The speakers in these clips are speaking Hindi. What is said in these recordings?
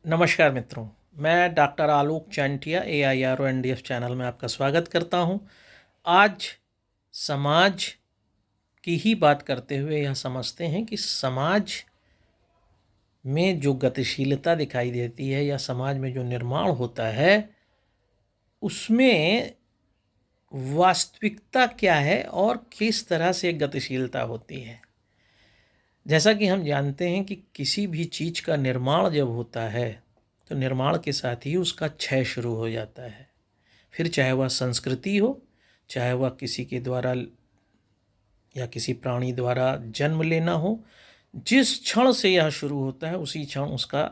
नमस्कार मित्रों, मैं डॉक्टर आलोक चांटिया AIRONDF चैनल में आपका स्वागत करता हूं। आज समाज की ही बात करते हुए यह समझते हैं कि समाज में जो गतिशीलता दिखाई देती है या समाज में जो निर्माण होता है उसमें वास्तविकता क्या है और किस तरह से गतिशीलता होती है। जैसा कि हम जानते हैं कि किसी भी चीज़ का निर्माण जब होता है तो निर्माण के साथ ही उसका क्षय शुरू हो जाता है। फिर चाहे वह संस्कृति हो, चाहे वह किसी के द्वारा या किसी प्राणी द्वारा जन्म लेना हो, जिस क्षण से यह शुरू होता है उसी क्षण उसका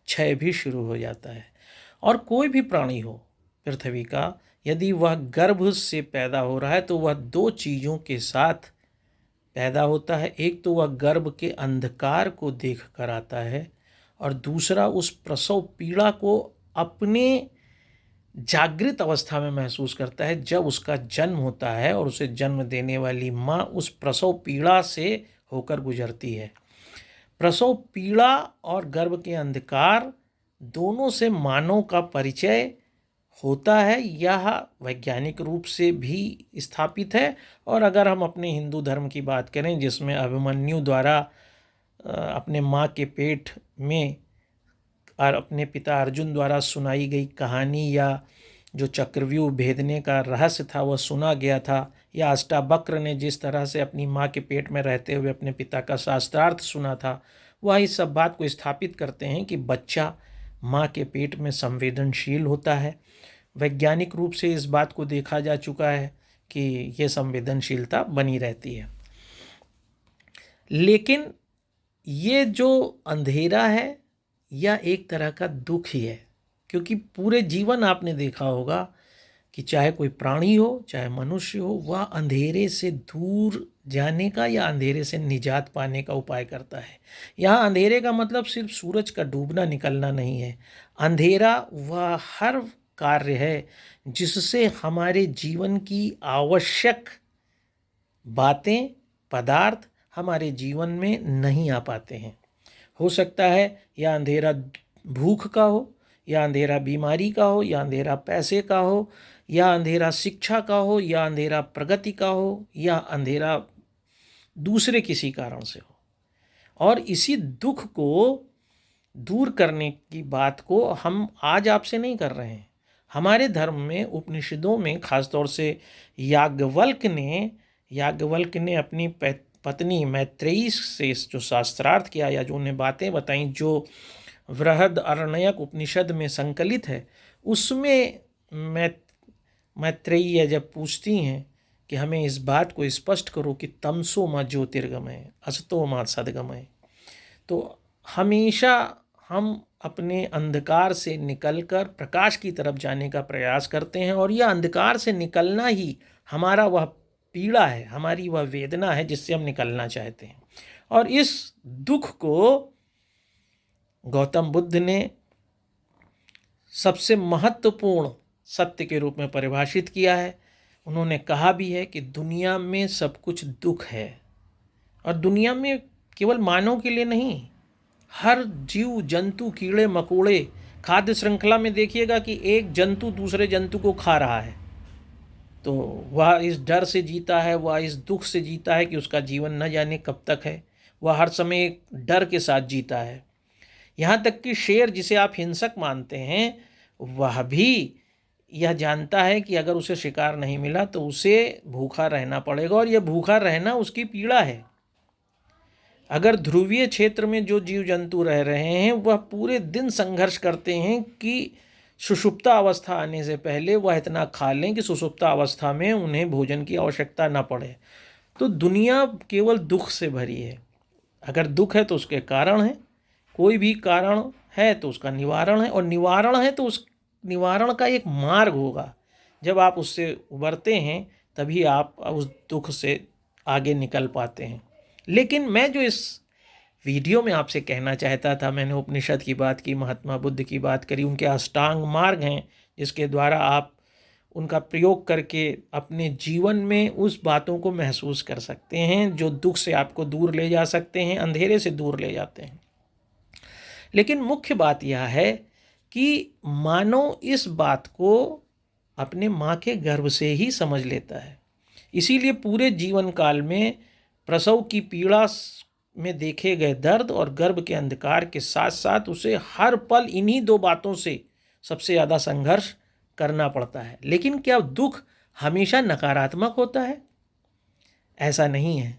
क्षय भी शुरू हो जाता है। और कोई भी प्राणी हो पृथ्वी का, यदि वह गर्भ से पैदा हो रहा है तो वह दो चीज़ों के साथ पैदा होता है। एक तो वह गर्भ के अंधकार को देख कर आता है और दूसरा उस प्रसव पीड़ा को अपने जागृत अवस्था में महसूस करता है जब उसका जन्म होता है और उसे जन्म देने वाली माँ उस प्रसव पीड़ा से होकर गुजरती है। प्रसव पीड़ा और गर्भ के अंधकार दोनों से मानव का परिचय होता है, यह वैज्ञानिक रूप से भी स्थापित है। और अगर हम अपने हिंदू धर्म की बात करें जिसमें अभिमन्यु द्वारा अपने माँ के पेट में और अपने पिता अर्जुन द्वारा सुनाई गई कहानी या जो चक्रव्यूह भेदने का रहस्य था वह सुना गया था, या अष्टावक्र ने जिस तरह से अपनी माँ के पेट में रहते हुए अपने पिता का शास्त्रार्थ सुना था, वह इस सब बात को स्थापित करते हैं कि बच्चा माँ के पेट में संवेदनशील होता है। वैज्ञानिक रूप से इस बात को देखा जा चुका है कि ये संवेदनशीलता बनी रहती है। लेकिन ये जो अंधेरा है यह एक तरह का दुख ही है, क्योंकि पूरे जीवन आपने देखा होगा कि चाहे कोई प्राणी हो चाहे मनुष्य हो, वह अंधेरे से दूर जाने का या अंधेरे से निजात पाने का उपाय करता है। यहाँ अंधेरे का मतलब सिर्फ सूरज का डूबना निकलना नहीं है। अंधेरा वह हर कार्य है जिससे हमारे जीवन की आवश्यक बातें, पदार्थ हमारे जीवन में नहीं आ पाते हैं। हो सकता है या अंधेरा भूख का हो, या अंधेरा बीमारी का हो, या अंधेरा पैसे का हो, या अंधेरा शिक्षा का हो, या अंधेरा प्रगति का हो, या अंधेरा दूसरे किसी कारण से हो। और इसी दुख को दूर करने की बात को हम आज आपसे नहीं कर रहे हैं। हमारे धर्म में उपनिषदों में खासतौर से याज्ञवल्क्य ने अपनी पत्नी मैत्रेयी से जो शास्त्रार्थ किया या जो उन्हें बातें बताई जो बृहदारण्यक उपनिषद में संकलित है, उसमें मैत्रेयी जब पूछती हैं कि हमें इस बात को स्पष्ट करो कि तमसो मा ज्योतिर्गमय असतो मा सद्गमय, तो हमेशा हम अपने अंधकार से निकलकर प्रकाश की तरफ जाने का प्रयास करते हैं, और यह अंधकार से निकलना ही हमारा वह पीड़ा है, हमारी वह वेदना है जिससे हम निकलना चाहते हैं। और इस दुख को गौतम बुद्ध ने सबसे महत्वपूर्ण सत्य के रूप में परिभाषित किया है। उन्होंने कहा भी है कि दुनिया में सब कुछ दुख है, और दुनिया में केवल मानव के लिए नहीं, हर जीव जंतु, कीड़े मकोड़े, खाद्य श्रृंखला में देखिएगा कि एक जंतु दूसरे जंतु को खा रहा है, तो वह इस डर से जीता है, वह इस दुख से जीता है कि उसका जीवन न जाने कब तक है। वह हर समय एक डर के साथ जीता है। यहाँ तक कि शेर, जिसे आप हिंसक मानते हैं, वह भी यह जानता है कि अगर उसे शिकार नहीं मिला तो उसे भूखा रहना पड़ेगा, और यह भूखा रहना उसकी पीड़ा है। अगर ध्रुवीय क्षेत्र में जो जीव जंतु रह रहे हैं वह पूरे दिन संघर्ष करते हैं कि सुषुप्ता अवस्था आने से पहले वह इतना खा लें कि सुषुप्ता अवस्था में उन्हें भोजन की आवश्यकता न पड़े। तो दुनिया केवल दुख से भरी है। अगर दुख है तो उसके कारण है, कोई भी कारण है तो उसका निवारण है, और निवारण है तो उस निवारण का एक मार्ग होगा। जब आप उससे उबरते हैं तभी आप उस दुख से आगे निकल पाते हैं। लेकिन मैं जो इस वीडियो में आपसे कहना चाहता था, मैंने उपनिषद की बात की, महात्मा बुद्ध की बात करी, उनके अष्टांग मार्ग हैं जिसके द्वारा आप उनका प्रयोग करके अपने जीवन में उस बातों को महसूस कर सकते हैं जो दुख से आपको दूर ले जा सकते हैं, अंधेरे से दूर ले जाते हैं। लेकिन मुख्य बात यह है कि मानव इस बात को अपने माँ के गर्भ से ही समझ लेता है। इसीलिए पूरे जीवन काल में प्रसव की पीड़ा में देखे गए दर्द और गर्भ के अंधकार के साथ साथ उसे हर पल इन्हीं दो बातों से सबसे ज़्यादा संघर्ष करना पड़ता है। लेकिन क्या दुख हमेशा नकारात्मक होता है? ऐसा नहीं है।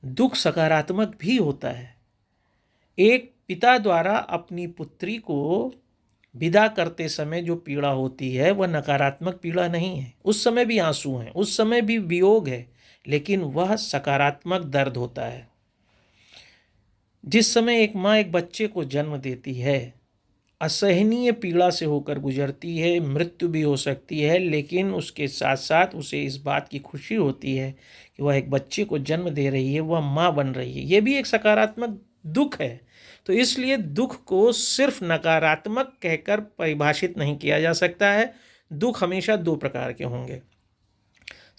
दुख सकारात्मक भी होता है। एक पिता द्वारा अपनी पुत्री को विदा करते समय जो पीड़ा होती है वह नकारात्मक पीड़ा नहीं है। उस समय भी आंसू हैं, उस समय भी वियोग है, लेकिन वह सकारात्मक दर्द होता है। जिस समय एक माँ एक बच्चे को जन्म देती है, असहनीय पीड़ा से होकर गुजरती है, मृत्यु भी हो सकती है, लेकिन उसके साथ साथ उसे इस बात की खुशी होती है कि वह एक बच्चे को जन्म दे रही है, वह माँ बन रही है। ये भी एक सकारात्मक दुख है। तो इसलिए दुख को सिर्फ नकारात्मक कहकर परिभाषित नहीं किया जा सकता है। दुख हमेशा दो प्रकार के होंगे,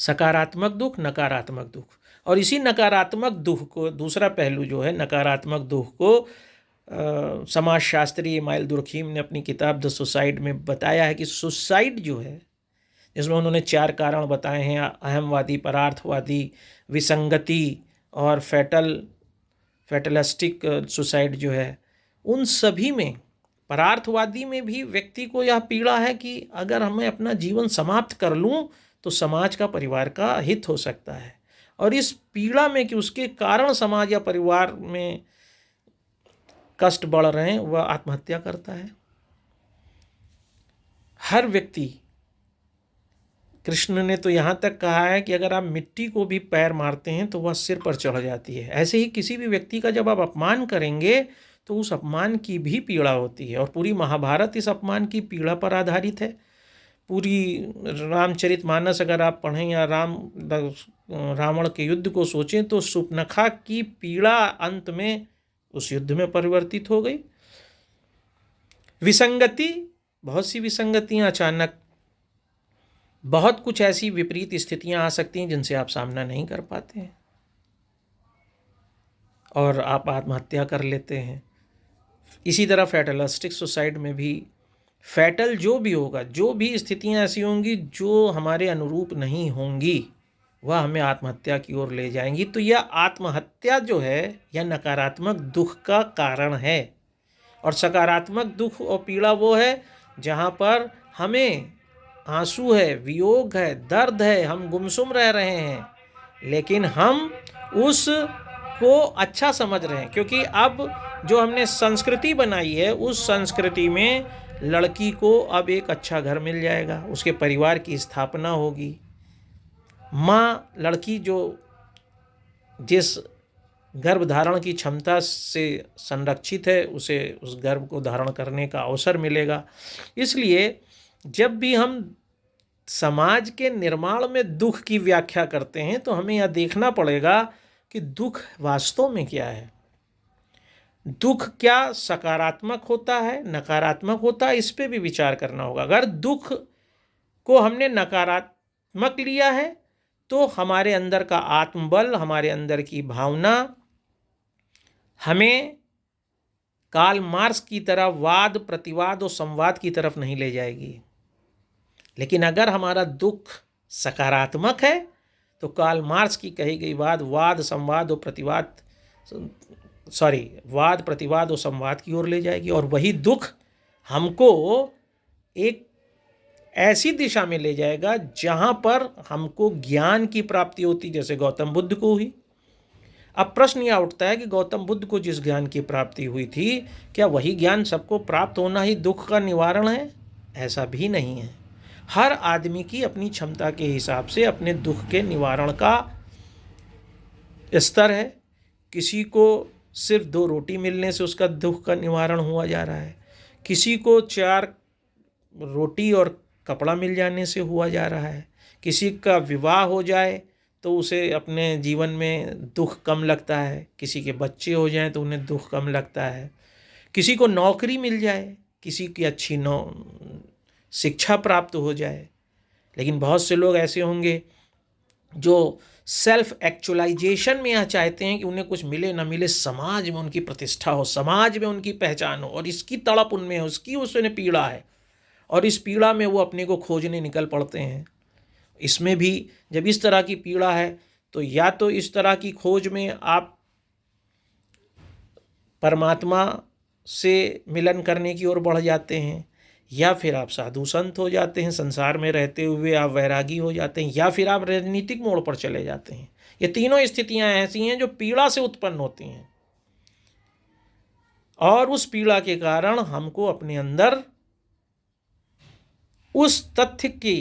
सकारात्मक दुख, नकारात्मक दुख। और इसी नकारात्मक दुख को, दूसरा पहलू जो है नकारात्मक दुख को, समाजशास्त्री इमाइल दुर्खीम ने अपनी किताब द सुसाइड में बताया है कि सुसाइड जो है, जिसमें उन्होंने 4 कारण बताए हैं, अहमवादी, परार्थवादी, विसंगति और फैटलिस्टिक सुसाइड जो है, उन सभी में, परार्थवादी में भी व्यक्ति को यह पीड़ा है कि अगर मैं अपना जीवन समाप्त कर लूँ तो समाज का, परिवार का हित हो सकता है। और इस पीड़ा में कि उसके कारण समाज या परिवार में कष्ट बढ़ रहे हैं, वह आत्महत्या करता है। हर व्यक्ति, कृष्ण ने तो यहाँ तक कहा है कि अगर आप मिट्टी को भी पैर मारते हैं तो वह सिर पर चढ़ जाती है। ऐसे ही किसी भी व्यक्ति का जब आप अपमान करेंगे तो उस अपमान की भी पीड़ा होती है। और पूरी महाभारत इस अपमान की पीड़ा पर आधारित है। पूरी रामचरितमानस अगर आप पढ़ें या रावण के युद्ध को सोचें तो शूर्पणखा की पीड़ा अंत में उस युद्ध में परिवर्तित हो गई। विसंगति, बहुत सी विसंगतियां, अचानक बहुत कुछ ऐसी विपरीत स्थितियां आ सकती हैं जिनसे आप सामना नहीं कर पाते हैं और आप आत्महत्या कर लेते हैं। इसी तरह फैटलिस्टिक सुसाइड में भी फैटल जो भी होगा, जो भी स्थितियां ऐसी होंगी जो हमारे अनुरूप नहीं होंगी, वह हमें आत्महत्या की ओर ले जाएंगी। तो यह आत्महत्या जो है यह नकारात्मक दुख का कारण है। और सकारात्मक दुख और पीड़ा वो है जहाँ पर हमें आंसू है, वियोग है, दर्द है, हम गुमसुम रह रहे हैं, लेकिन हम उस को अच्छा समझ रहे हैं। क्योंकि अब जो हमने संस्कृति बनाई है, उस संस्कृति में लड़की को अब एक अच्छा घर मिल जाएगा, उसके परिवार की स्थापना होगी। माँ, लड़की जो जिस गर्भ धारण की क्षमता से संरक्षित है, उसे उस गर्भ को धारण करने का अवसर मिलेगा। इसलिए जब भी हम समाज के निर्माण में दुख की व्याख्या करते हैं तो हमें यह देखना पड़ेगा कि दुख वास्तव में क्या है। दुख क्या सकारात्मक होता है, नकारात्मक होता है, इस पे भी विचार करना होगा। अगर दुख को हमने नकारात्मक लिया है तो हमारे अंदर का आत्मबल, हमारे अंदर की भावना हमें कार्ल मार्क्स की तरह वाद, प्रतिवाद और संवाद की तरफ नहीं ले जाएगी। लेकिन अगर हमारा दुख सकारात्मक है तो कार्ल मार्क्स की कही गई बात वाद, प्रतिवाद और संवाद की ओर ले जाएगी। और वही दुख हमको एक ऐसी दिशा में ले जाएगा जहां पर हमको ज्ञान की प्राप्ति होती, जैसे गौतम बुद्ध को हुई। अब प्रश्न यह उठता है कि गौतम बुद्ध को जिस ज्ञान की प्राप्ति हुई थी, क्या वही ज्ञान सबको प्राप्त होना ही दुख का निवारण है? ऐसा भी नहीं है। हर आदमी की अपनी क्षमता के हिसाब से अपने दुख के निवारण का स्तर है। किसी को सिर्फ 2 रोटी मिलने से उसका दुख का निवारण हुआ जा रहा है, किसी को 4 रोटी और कपड़ा मिल जाने से हुआ जा रहा है, किसी का विवाह हो जाए तो उसे अपने जीवन में दुख कम लगता है, किसी के बच्चे हो जाएं तो उन्हें दुख कम लगता है, किसी को नौकरी मिल जाए, किसी की अच्छी शिक्षा प्राप्त हो जाए। लेकिन बहुत से लोग ऐसे होंगे जो सेल्फ एक्चुअलाइजेशन में यह चाहते हैं कि उन्हें कुछ मिले ना मिले, समाज में उनकी प्रतिष्ठा हो, समाज में उनकी पहचान हो, और इसकी तड़प उनमें है, उसकी उसमें पीड़ा है, और इस पीड़ा में वो अपने को खोजने निकल पड़ते हैं। इसमें भी जब इस तरह की पीड़ा है तो या तो इस तरह की खोज में आप परमात्मा से मिलन करने की ओर बढ़ जाते हैं, या फिर आप साधु संत हो जाते हैं, संसार में रहते हुए आप वैरागी हो जाते हैं, या फिर आप राजनीतिक मोड़ पर चले जाते हैं। ये तीनों स्थितियां ऐसी हैं जो पीड़ा से उत्पन्न होती हैं, और उस पीड़ा के कारण हमको अपने अंदर उस तथ्य की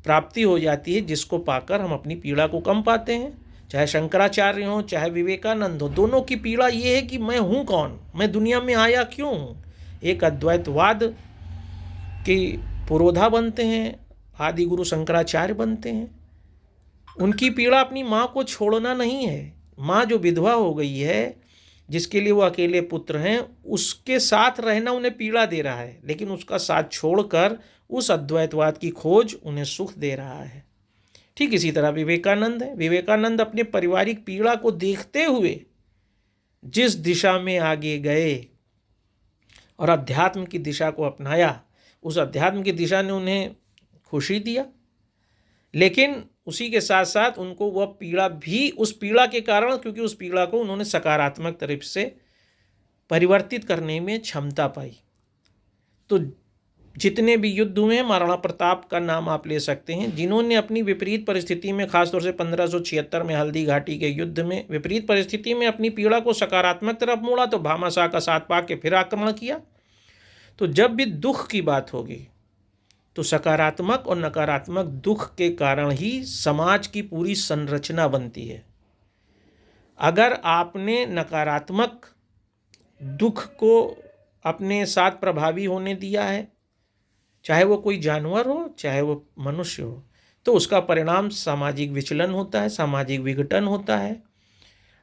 प्राप्ति हो जाती है जिसको पाकर हम अपनी पीड़ा को कम पाते हैं। चाहे शंकराचार्य हो, चाहे विवेकानंद हो, दोनों की पीड़ा ये है कि मैं हूँ कौन, मैं दुनिया में आया क्यों हूँ। एक अद्वैतवाद के पुरोधा बनते हैं, आदि गुरु शंकराचार्य बनते हैं। उनकी पीड़ा अपनी माँ को छोड़ना नहीं है। माँ जो विधवा हो गई है, जिसके लिए वो अकेले पुत्र हैं, उसके साथ रहना उन्हें पीड़ा दे रहा है, लेकिन उसका साथ छोड़कर उस अद्वैतवाद की खोज उन्हें सुख दे रहा है। ठीक इसी तरह विवेकानंद है। विवेकानंद अपने पारिवारिक पीड़ा को देखते हुए जिस दिशा में आगे गए और अध्यात्म की दिशा को अपनाया, उस अध्यात्म की दिशा ने उन्हें खुशी दिया, लेकिन उसी के साथ साथ उनको वह पीड़ा भी, उस पीड़ा के कारण, क्योंकि उस पीड़ा को उन्होंने सकारात्मक तरफ से परिवर्तित करने में क्षमता पाई। तो जितने भी युद्ध हुए, महाराणा प्रताप का नाम आप ले सकते हैं, जिन्होंने अपनी विपरीत परिस्थिति में, खासतौर से 1576 में हल्दी घाटी के युद्ध में विपरीत परिस्थिति में अपनी पीड़ा को सकारात्मक तरफ मोड़ा, तो भामाशाह का साथ पा के फिर आक्रमण किया। तो जब भी दुख की बात होगी तो सकारात्मक और नकारात्मक दुख के कारण ही समाज की पूरी संरचना बनती है। अगर आपने नकारात्मक दुख को अपने साथ प्रभावी होने दिया है, चाहे वो कोई जानवर हो, चाहे वो मनुष्य हो, तो उसका परिणाम सामाजिक विचलन होता है, सामाजिक विघटन होता है।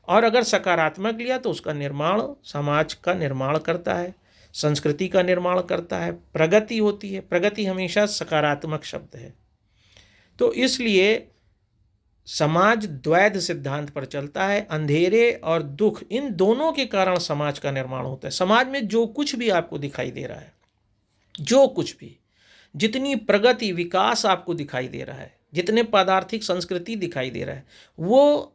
और अगर सकारात्मक लिया तो उसका निर्माण समाज का निर्माण करता है, संस्कृति का निर्माण करता है, प्रगति होती है। प्रगति हमेशा सकारात्मक शब्द है। तो इसलिए समाज द्वैध सिद्धांत पर चलता है। अंधेरे और दुख, इन दोनों के कारण समाज का निर्माण होता है। समाज में जो कुछ भी आपको दिखाई दे रहा है, जो कुछ भी, जितनी प्रगति विकास आपको दिखाई दे रहा है, जितने पदार्थिक संस्कृति दिखाई दे रहा है, वो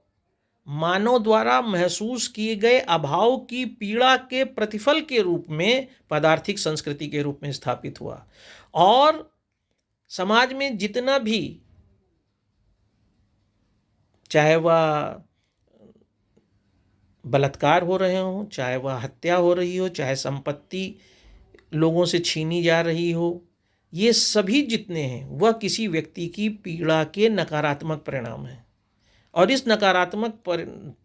मानव द्वारा महसूस किए गए अभाव की पीड़ा के प्रतिफल के रूप में पदार्थिक संस्कृति के रूप में स्थापित हुआ। और समाज में जितना भी, चाहे वह बलात्कार हो रहे हों, चाहे वह हत्या हो रही हो, चाहे संपत्ति लोगों से छीनी जा रही हो, ये सभी जितने हैं वह किसी व्यक्ति की पीड़ा के नकारात्मक परिणाम हैं। और इस नकारात्मक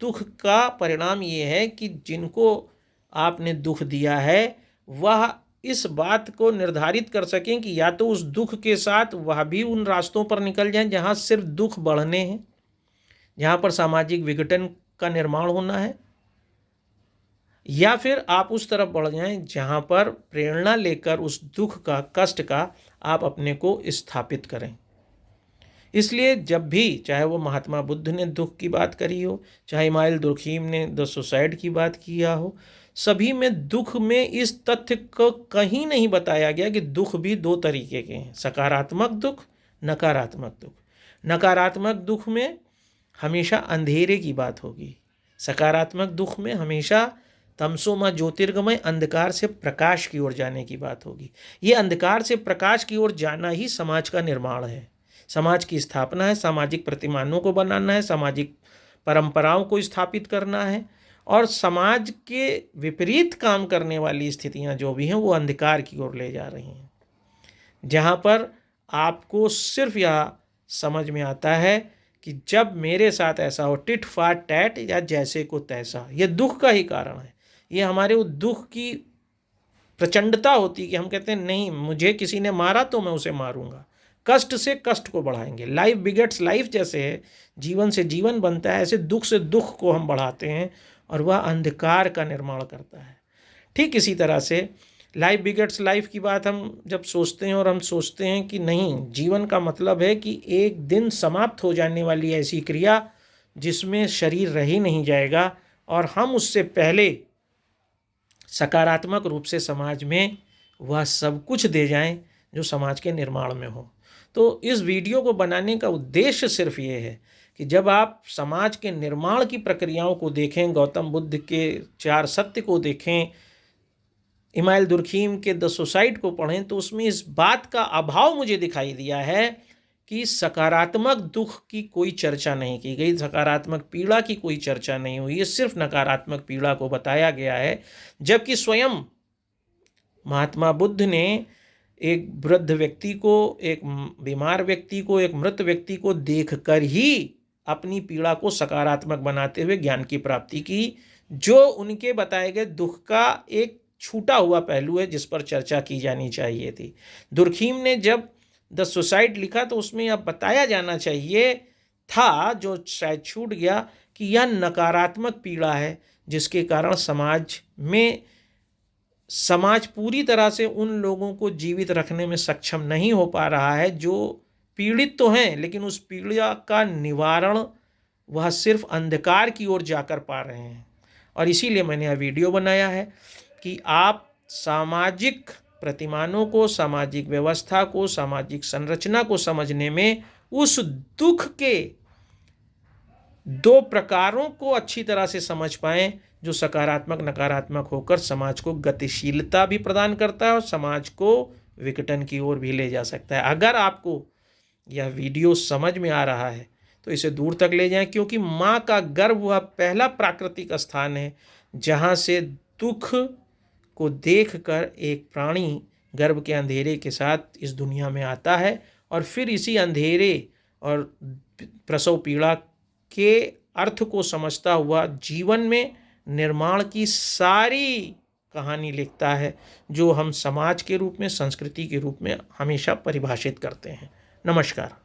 दुख का परिणाम ये है कि जिनको आपने दुख दिया है वह इस बात को निर्धारित कर सकें कि या तो उस दुख के साथ वह भी उन रास्तों पर निकल जाएं जहाँ सिर्फ दुख बढ़ने हैं, जहाँ पर सामाजिक विघटन का निर्माण होना है, या फिर आप उस तरफ बढ़ जाएं जहाँ पर प्रेरणा लेकर उस दुख का, कष्ट का आप अपने को स्थापित करें। इसलिए जब भी, चाहे वो महात्मा बुद्ध ने दुख की बात करी हो, चाहे इमाइल दुर्खीम ने द सुसाइड की बात किया हो, सभी में दुख में इस तथ्य को कहीं नहीं बताया गया कि दुख भी दो तरीके के हैं, सकारात्मक दुख, नकारात्मक दुख। नकारात्मक दुख में हमेशा अंधेरे की बात होगी, सकारात्मक दुख में हमेशा तमसोमा ज्योतिर्गमय, अंधकार से प्रकाश की ओर जाने की बात होगी। ये अंधकार से प्रकाश की ओर जाना ही समाज का निर्माण है, समाज की स्थापना है, सामाजिक प्रतिमानों को बनाना है, सामाजिक परंपराओं को स्थापित करना है, और समाज के विपरीत काम करने वाली स्थितियां जो भी हैं वो अंधकार की ओर ले जा रही हैं, जहां पर आपको सिर्फ यह समझ में आता है कि जब मेरे साथ ऐसा हो, टिट फाट टैट, या जैसे को तैसा, ये दुख का ही कारण है। ये हमारे उस दुख की प्रचंडता होती है कि हम कहते हैं नहीं, मुझे किसी ने मारा तो मैं उसे मारूंगा। कष्ट से कष्ट को बढ़ाएंगे। लाइफ बिगेट्स लाइफ जैसे है, जीवन से जीवन बनता है, ऐसे दुख से दुख को हम बढ़ाते हैं और वह अंधकार का निर्माण करता है। ठीक इसी तरह से लाइफ बिगेट्स लाइफ की बात हम जब सोचते हैं और हम सोचते हैं कि नहीं, जीवन का मतलब है कि एक दिन समाप्त हो जाने वाली ऐसी क्रिया जिसमें शरीर रह ही नहीं जाएगा और हम उससे पहले सकारात्मक रूप से समाज में वह सब कुछ दे जाएं जो समाज के निर्माण में हो। तो इस वीडियो को बनाने का उद्देश्य सिर्फ ये है कि जब आप समाज के निर्माण की प्रक्रियाओं को देखें, गौतम बुद्ध के 4 सत्य को देखें, इमाइल दुर्खीम के द सुसाइड को पढ़ें, तो उसमें इस बात का अभाव मुझे दिखाई दिया है कि सकारात्मक दुख की कोई चर्चा नहीं की गई, सकारात्मक पीड़ा की कोई चर्चा नहीं हुई है, सिर्फ नकारात्मक पीड़ा को बताया गया है। जबकि स्वयं महात्मा बुद्ध ने एक वृद्ध व्यक्ति को, एक बीमार व्यक्ति को, एक मृत व्यक्ति को देखकर ही अपनी पीड़ा को सकारात्मक बनाते हुए ज्ञान की प्राप्ति की, जो उनके बताए गए दुख का एक छूटा हुआ पहलू है जिस पर चर्चा की जानी चाहिए थी। दुर्खीम ने जब द सुसाइड लिखा तो उसमें यह बताया जाना चाहिए था, जो शायद छूट गया, कि यह नकारात्मक पीड़ा है जिसके कारण समाज पूरी तरह से उन लोगों को जीवित रखने में सक्षम नहीं हो पा रहा है जो पीड़ित तो हैं, लेकिन उस पीड़ा का निवारण वह सिर्फ अंधकार की ओर जाकर पा रहे हैं। और इसीलिए मैंने यह वीडियो बनाया है कि आप सामाजिक प्रतिमानों को, सामाजिक व्यवस्था को, सामाजिक संरचना को समझने में उस दुख के 2 प्रकारों को अच्छी तरह से समझ पाएं, जो सकारात्मक नकारात्मक होकर समाज को गतिशीलता भी प्रदान करता है और समाज को विघटन की ओर भी ले जा सकता है। अगर आपको यह वीडियो समझ में आ रहा है तो इसे दूर तक ले जाएं, क्योंकि माँ का गर्भ वह पहला प्राकृतिक स्थान है जहाँ से दुख को देखकर एक प्राणी गर्भ के अंधेरे के साथ इस दुनिया में आता है और फिर इसी अंधेरे और प्रसव पीड़ा के अर्थ को समझता हुआ जीवन में निर्माण की सारी कहानी लिखता है, जो हम समाज के रूप में, संस्कृति के रूप में हमेशा परिभाषित करते हैं। नमस्कार।